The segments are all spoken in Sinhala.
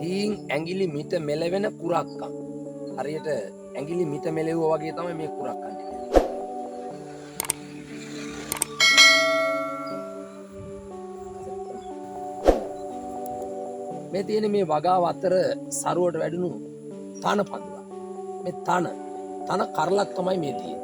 හීන් ඇඟිලි මිට මෙලවෙන කුරක්කම්. හරියට ඇඟිලි මිට මෙලෙවුවා වගේ තමයි මේ කුරක්කම් ටික. මේ තියෙන මේ වගාව අතර සරුවට වැඩුණු තන පඳුර. මේ තන කරලක් තමයි මේ තියෙන්නේ.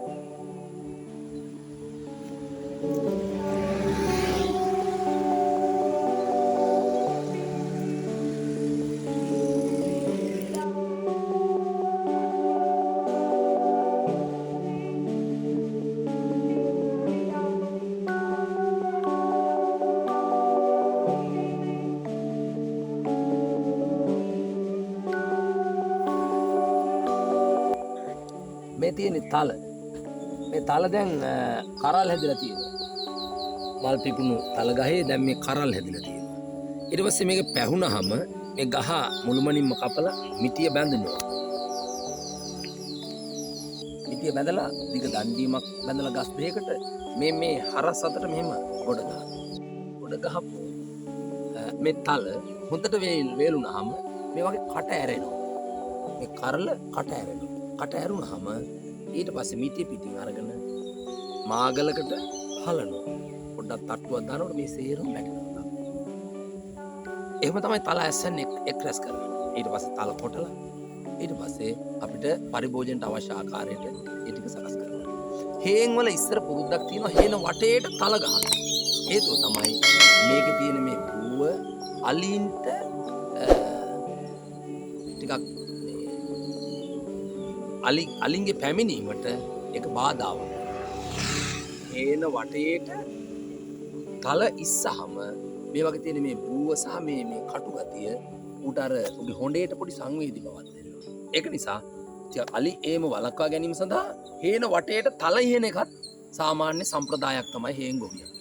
මේ තියෙන තල මේ තල දැන් කරල් හැදිලා තියෙනවා. මල් පිපුණු තල ගහේ දැන් මේ කරල් හැදිලා තියෙනවා. ඊට පස්සේ මේක පැහුනහම මේ ගහ මුළුමනින්ම කපලා මිටිය බැඳිනවා. මිටිය බැඳලා දිග දණ්ඩීමක් බැඳලා ගස් දෙකකට මේ හරස් අතට මෙහෙම ගොඩ ගන්නවා. ගොඩ ගහපු මේ තල හොඳට වේලුනහම මේ වගේ කට ඇරෙනවා. මේ කරල කට ඇරෙනවා. කට ඇරුණාම ඊට පස්සේ මිටිය පිටින් අරගෙන මාගලකට හලනවා. පොඩ්ඩක් තට්ටුවක් දානකොට මේ සේරම වැටෙනවා. එහෙම තමයි තල ඇස්සන් එක් රැස් කරන්නේ. ඊට පස්සේ තල කොටලා ඊට පස්සේ අපිට පරිභෝජනයට අවශ්‍ය ආකාරයට ඒ ටික සකස් කරනවා. හේන් වල ඉස්සර පුරුද්දක් තියෙනවා හේන වටේට තල ගහන. හේතුව තමයි මේකේ තියෙන මේ බූව අලින්ට ටිකක් අලින්ගේ පැමිණීමට එක බාධාවක්. හේන වටේට තල ඉස්සහම මේ වගේ තියෙන මේ බූව සහ මේ කටු ගතිය උට අර උගේ හොඬේට පොඩි සංවේදී බවක් දෙනවා. ඒක නිසා අලි ඒම වළක්වා ගැනීම සඳහා හේන වටේට තල ඉහෙන එකත් සාමාන්‍ය සම්ප්‍රදායක් තමයි හේන් ගොවියන්.